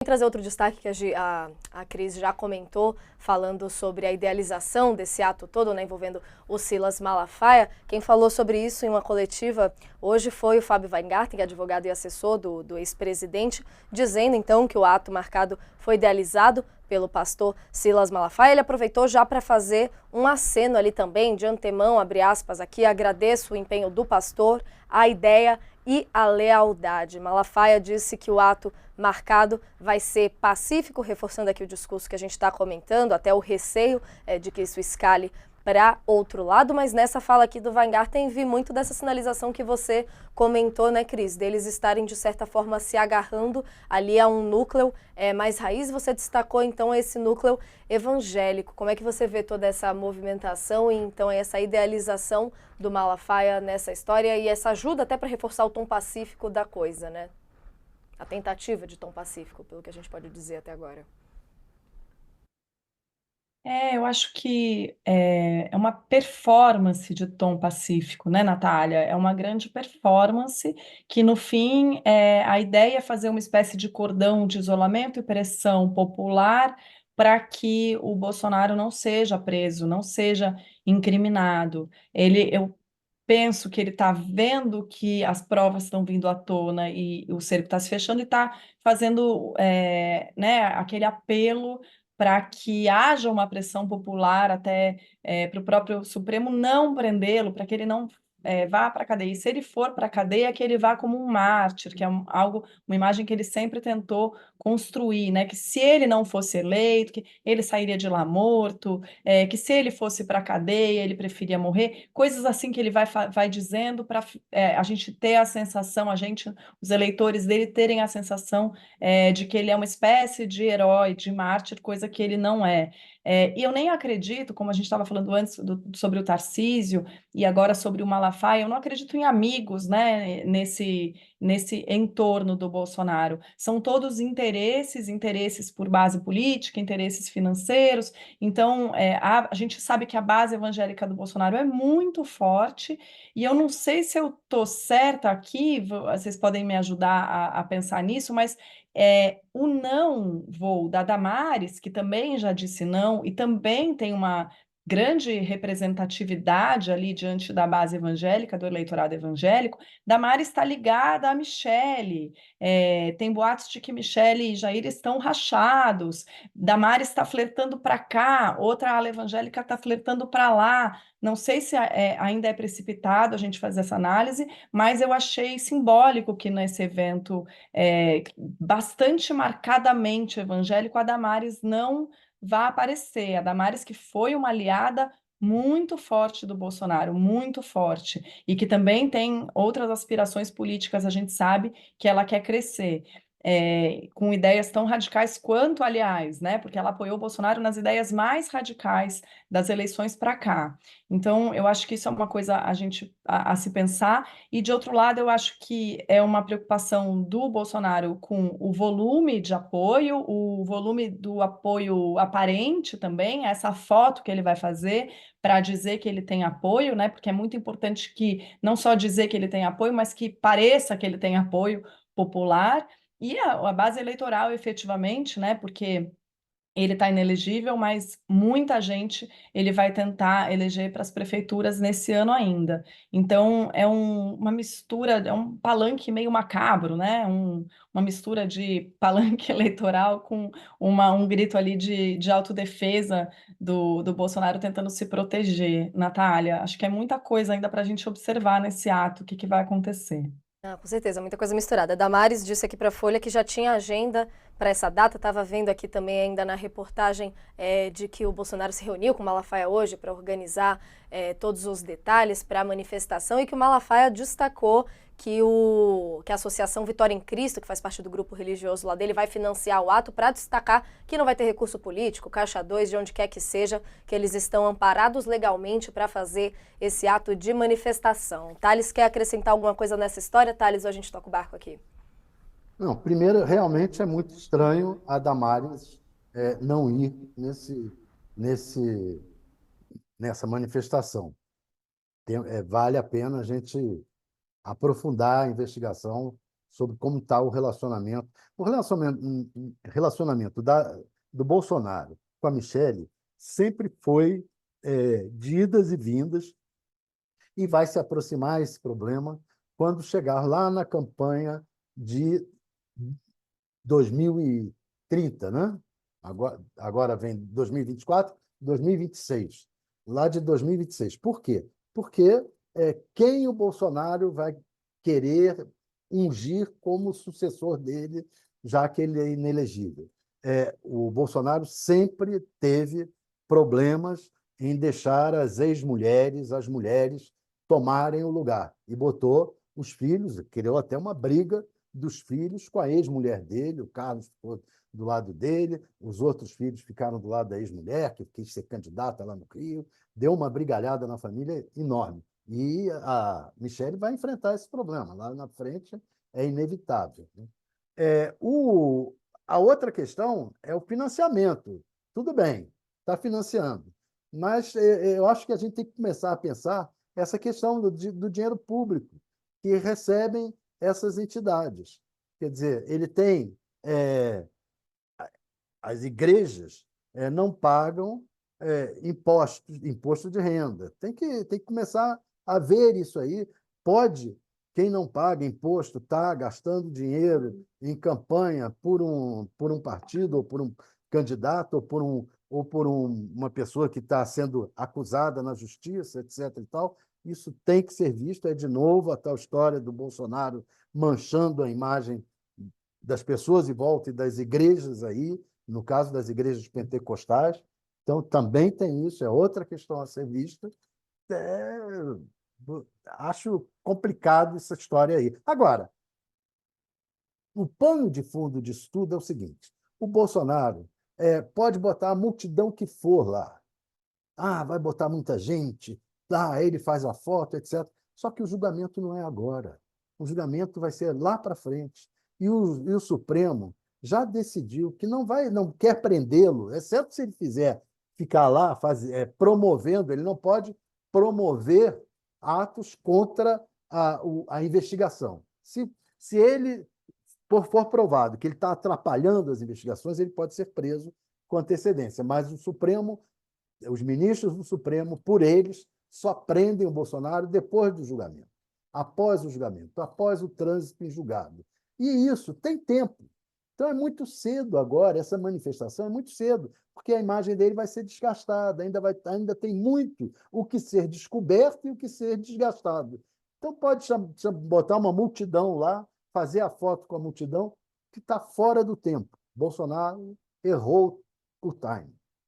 trazer outro destaque que a Cris já comentou, falando sobre a idealização desse ato todo, né, envolvendo o Silas Malafaia. Quem falou sobre isso em uma coletiva hoje foi o Fábio Weingarten, advogado e assessor do ex-presidente, dizendo então que o ato marcado foi idealizado pelo pastor Silas Malafaia. Ele aproveitou já para fazer um aceno ali também, de antemão, abre aspas aqui, agradeço o empenho do pastor, a ideia e a lealdade. Malafaia disse que o ato marcado vai ser pacífico, reforçando aqui o discurso que a gente está comentando, até o receio de que isso escale para outro lado, mas nessa fala aqui do Weingarten vi muito dessa sinalização que você comentou, né, Cris, deles estarem de certa forma se agarrando ali a um núcleo mais raiz. Você destacou então esse núcleo evangélico. Como é que você vê toda essa movimentação e então essa idealização do Malafaia nessa história e essa ajuda até para reforçar o tom pacífico da coisa, né? A tentativa de tom pacífico, pelo que a gente pode dizer até agora. Eu acho que é uma performance de tom pacífico, né, Natália? É uma grande performance que, no fim, a ideia é fazer uma espécie de cordão de isolamento e pressão popular para que o Bolsonaro não seja preso, não seja incriminado. Eu penso que ele está vendo que as provas estão vindo à tona e o cerco está se fechando e está fazendo né, aquele apelo para que haja uma pressão popular até para o próprio Supremo não prendê-lo, para que ele não vá para a cadeia. E se ele for para a cadeia, que ele vá como um mártir, que é uma imagem que ele sempre tentou construir, né? Que se ele não fosse eleito, que ele sairia de lá morto, que se ele fosse para a cadeia, ele preferia morrer, coisas assim que ele vai dizendo para a gente ter a sensação, os eleitores dele terem a sensação de que ele é uma espécie de herói, de mártir, coisa que ele não é. E eu nem acredito, como a gente estava falando antes sobre o Tarcísio e agora sobre o Malafaia, eu não acredito em amigos, né, nesse entorno do Bolsonaro. São todos interesses por base política, interesses financeiros. Então, a gente sabe que a base evangélica do Bolsonaro é muito forte, e eu não sei se eu estou certa aqui, vocês podem me ajudar a pensar nisso, mas o não voo da Damares, que também já disse não, e também tem uma grande representatividade ali diante da base evangélica, do eleitorado evangélico. Damares está ligada a Michele, tem boatos de que Michele e Jair estão rachados, Damares está flertando para cá, outra ala evangélica está flertando para lá. Não sei se ainda é precipitado a gente fazer essa análise, mas eu achei simbólico que nesse evento bastante marcadamente evangélico, a Damares não vá aparecer. A Damares que foi uma aliada muito forte do Bolsonaro, muito forte, e que também tem outras aspirações políticas, a gente sabe que ela quer crescer. Com ideias tão radicais quanto, aliás, né? Porque ela apoiou o Bolsonaro nas ideias mais radicais das eleições para cá. Então, eu acho que isso é uma coisa a se pensar. E, de outro lado, eu acho que é uma preocupação do Bolsonaro com o volume de apoio, o volume do apoio aparente também, essa foto que ele vai fazer para dizer que ele tem apoio, né? Porque é muito importante que não só dizer que ele tem apoio, mas que pareça que ele tem apoio popular. E a base eleitoral, efetivamente, né? Porque ele está inelegível, mas muita gente ele vai tentar eleger para as prefeituras nesse ano ainda. Então, uma mistura, é um palanque meio macabro, né? Uma mistura de palanque eleitoral com um grito ali de autodefesa do Bolsonaro tentando se proteger. Natália, acho que é muita coisa ainda para a gente observar nesse ato, o que vai acontecer. Ah, com certeza, muita coisa misturada. A Damares disse aqui para a Folha que já tinha agenda para essa data. Estava vendo aqui também ainda na reportagem de que o Bolsonaro se reuniu com o Malafaia hoje para organizar todos os detalhes para a manifestação e que o Malafaia destacou que a Associação Vitória em Cristo, que faz parte do grupo religioso lá dele, vai financiar o ato para destacar que não vai ter recurso político, Caixa 2, de onde quer que seja, que eles estão amparados legalmente para fazer esse ato de manifestação. Thales, quer acrescentar alguma coisa nessa história, Thales, ou a gente toca o barco aqui? Não, primeiro, realmente é muito estranho a Damares não ir nesse, nessa manifestação. Vale a pena a gente aprofundar a investigação sobre como está o relacionamento. O relacionamento do Bolsonaro com a Michelle sempre foi de idas e vindas, e vai se aproximar esse problema quando chegar lá na campanha de 2030, né? Agora vem 2024, 2026, lá de 2026. Por quê? Porque quem o Bolsonaro vai querer ungir como sucessor dele, já que ele é inelegível. O Bolsonaro sempre teve problemas em deixar as ex-mulheres, as mulheres, tomarem o lugar, e botou os filhos, criou até uma briga dos filhos com a ex-mulher dele, o Carlos ficou do lado dele, os outros filhos ficaram do lado da ex-mulher, que quis ser candidata lá no Rio, deu uma brigalhada na família enorme. E a Michelle vai enfrentar esse problema, lá na frente é inevitável, né? A outra questão é o financiamento. Tudo bem, está financiando, mas eu acho que a gente tem que começar a pensar essa questão do dinheiro público que recebem essas entidades. Quer dizer, ele tem as igrejas não pagam imposto de renda. Tem que começar a ver isso aí. Pode, quem não paga imposto, está gastando dinheiro em campanha por um partido, ou por um candidato, uma pessoa que está sendo acusada na justiça, etc. e tal. Isso tem que ser visto. É, de novo, a tal história do Bolsonaro manchando a imagem das pessoas em volta e das igrejas aí, no caso das igrejas pentecostais. Então, também tem isso, é outra questão a ser vista. É, acho complicado essa história aí. Agora, o pano de fundo disso tudo é o seguinte: o Bolsonaro pode botar a multidão que for lá. Vai botar muita gente, ele faz a foto, etc. Só que o julgamento não é agora. O julgamento vai ser lá para frente. E o Supremo já decidiu que não quer prendê-lo, exceto se ele ficar lá promovendo, ele não pode promover atos contra a investigação. Se ele for provado que ele está atrapalhando as investigações, ele pode ser preso com antecedência. Mas os ministros do Supremo, por eles, só prendem o Bolsonaro depois do julgamento, após o julgamento, após o trânsito em julgado. E isso tem tempo. Então é muito cedo agora, essa manifestação é muito cedo, porque a imagem dele vai ser desgastada, ainda tem muito o que ser descoberto e o que ser desgastado. Então pode botar uma multidão lá, fazer a foto com a multidão, que está fora do tempo. Bolsonaro errou o time.